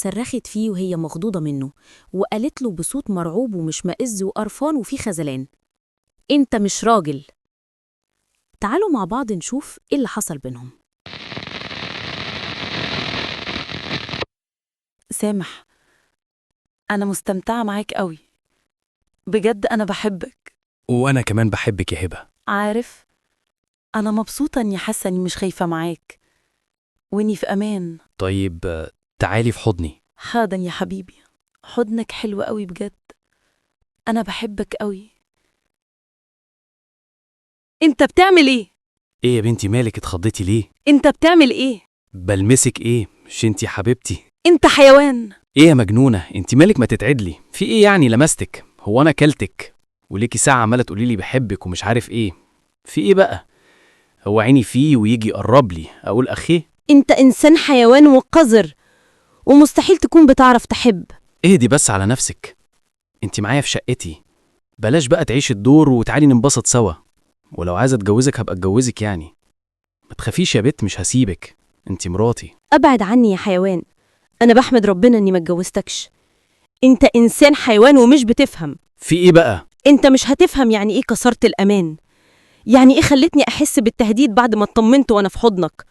صرخت فيه وهي مخضوضة منه، وقالت له بصوت مرعوب ومشمئز وقرفان وفيه خذلان: أنت مش راجل. تعالوا مع بعض نشوف إيه اللي حصل بينهم. سامح، أنا مستمتعة معاك قوي، بجد أنا بحبك. وأنا كمان بحبك يا هبة. عارف، أنا مبسوطة إني حاسة إني مش خايفة معاك وإني في أمان. طيب تعالي في حضني. حاضن يا حبيبي، حضنك حلو قوي بجد، أنا بحبك قوي. أنت بتعمل إيه؟ إيه يا بنتي مالك اتخضيتي ليه؟ أنت بتعمل إيه؟ بلمسك إيه؟ مش انتي حبيبتي؟ أنت حيوان. إيه يا مجنونة انتي مالك ما تتعدلي؟ في إيه يعني لمستك؟ هو أنا كلتك؟ وليكي ساعة عمالة تقوليلي بحبك ومش عارف إيه. في إيه بقى؟ هو عيني فيه ويجي يقرب لي أقول أخيه؟ أنت إنسان حيوان وقذر، ومستحيل تكون بتعرف تحب. اهدي بس على نفسك، انتي معايا في شقتي، بلاش بقى تعيش الدور وتعالي ننبسط سوا. ولو عايزة اتجوزك هبقى اتجوزك يعني. ما تخافيش يا بت، مش هسيبك، انتي مراتي. أبعد عني يا حيوان، أنا بحمد ربنا إني ما اتجوزتكش. أنت إنسان حيوان ومش بتفهم. في إيه بقى؟ أنت مش هتفهم يعني إيه كسرت الأمان، يعني إيه خلتني أحس بالتهديد بعد ما اطمنت وأنا في حضنك.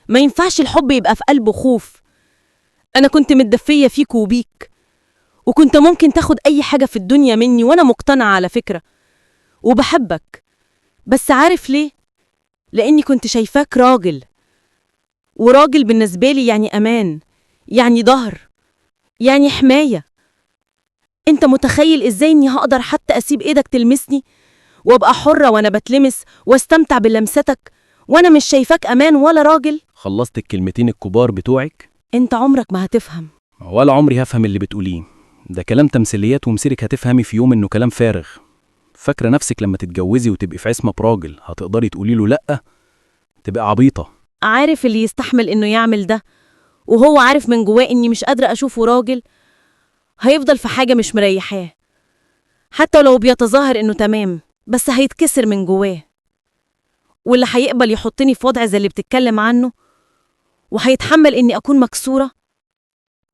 ما ينفعش الحب يبقى في قلبه خوف. أنا كنت متدفية فيك وبيك، وكنت ممكن تاخد أي حاجة في الدنيا مني، وأنا مقتنعة على فكرة وبحبك. بس عارف ليه؟ لأني كنت شايفاك راجل، وراجل بالنسبة لي يعني أمان، يعني ظهر، يعني حماية. أنت متخيل إزاي إني هقدر حتى أسيب إيدك تلمسني وأبقى حرة وأنا بتلمس واستمتع بلمستك وأنا مش شايفاك أمان ولا راجل؟ خلصت الكلمتين الكبار بتوعك؟ أنت عمرك ما هتفهم. ولا عمري هفهم اللي بتقوليه، ده كلام تمثيليات ومسيرك هتفهمي في يوم إنه كلام فارغ. فاكرة نفسك لما تتجوزي وتبقي في عصمة براجل هتقدري تقولي له لأ؟ تبقى عبيطة. عارف اللي يستحمل إنه يعمل ده وهو عارف من جواه إني مش قادرة أشوفه راجل، هيفضل في حاجة مش مريحاه، حتى لو بيتظاهر إنه تمام، بس هيتكسر من جواه. واللي هيقبل يحطني في وضع زي اللي بتتكلم عنه وهيتحمل إني أكون مكسورة،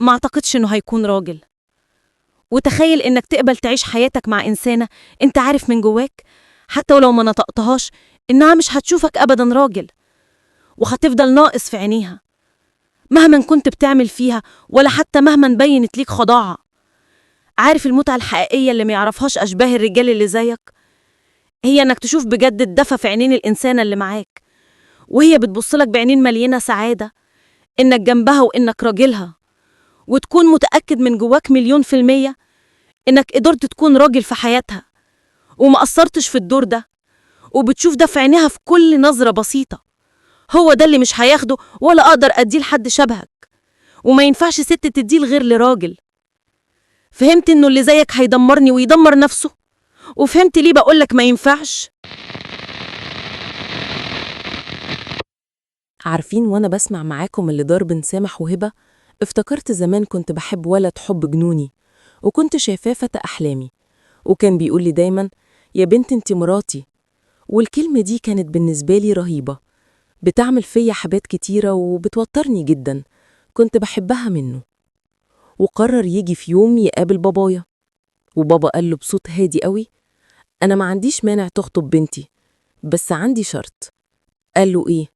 ما أعتقدش إنه هيكون راجل. وتخيل إنك تقبل تعيش حياتك مع إنسانة أنت عارف من جواك، حتى ولو ما نطقتهاش، إنها مش هتشوفك أبدا راجل، وهتفضل ناقص في عينيها مهما كنت بتعمل فيها، ولا حتى مهما بينت ليك خضاعة. عارف المتعة الحقيقية اللي ما يعرفهاش أشباه الرجال اللي زيك؟ هي إنك تشوف بجد الدفى في عينين الإنسانة اللي معاك، وهي بتبصلك بعينين مليانة سعادة إنك جنبها وإنك راجلها، وتكون متأكد من جواك 1,000,000% إنك قدرت تكون راجل في حياتها وما قصرتش في الدور ده، وبتشوف ده في عينيها في كل نظرة بسيطة. هو ده اللي مش هياخده ولا أقدر أديه لحد شبهك، وما ينفعش ست تديه لغير لراجل. فهمت إنه اللي زيك هيدمرني ويدمر نفسه، وفهمت ليه بقولك ما ينفعش. عارفين وأنا بسمع معاكم اللي دار بين سامح وهبة، افتكرت زمان كنت بحب ولد حب جنوني، وكنت شايفاه فتى أحلامي، وكان بيقول لي دايما: يا بنت انت مراتي. والكلمة دي كانت بالنسبة لي رهيبة، بتعمل فيا حاجات كتيرة وبتوترني جدا، كنت بحبها منه. وقرر يجي في يوم يقابل بابايا، وبابا قال له بصوت هادي قوي: أنا ما عنديش مانع تخطب بنتي، بس عندي شرط. قال له إيه؟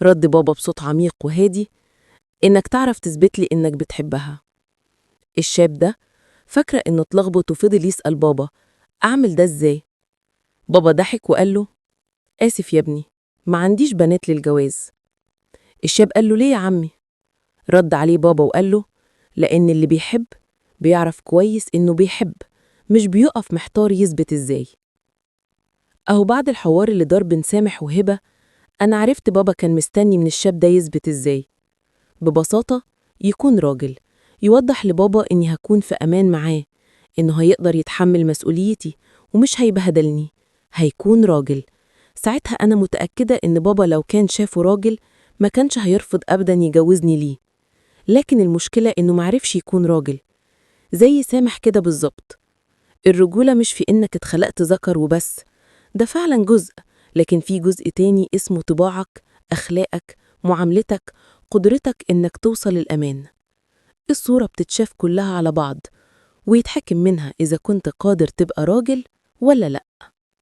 رد بابا بصوت عميق وهادي: إنك تعرف تثبت لي إنك بتحبها. الشاب ده فاكرة إنه اتلخبط وفضل يسأل بابا: أعمل ده إزاي؟ بابا ضحك وقال له: آسف يا ابني، ما عنديش بنات للجواز. الشاب قال له: ليه يا عمي؟ رد عليه بابا وقال له: لأن اللي بيحب بيعرف كويس إنه بيحب، مش بيقف محتار يثبت إزاي. أهو بعد الحوار اللي دار بين سامح وهبة، أنا عرفت بابا كان مستني من الشاب ده يثبت إزاي. ببساطة يكون راجل، يوضح لبابا إني هكون في أمان معاه، إنه هيقدر يتحمل مسؤوليتي ومش هيبهدلني، هيكون راجل. ساعتها أنا متأكدة إن بابا لو كان شافه راجل ما كانش هيرفض أبدا يجوزني ليه. لكن المشكلة إنه معرفش يكون راجل، زي سامح كده بالظبط. الرجولة مش في إنك اتخلقت ذكر وبس، ده فعلا جزء، لكن في جزء تاني اسمه طباعك، أخلاقك، معاملتك، قدرتك إنك توصل للأمان. الصورة بتتشاف كلها على بعض ويتحكم منها إذا كنت قادر تبقى راجل ولا لأ.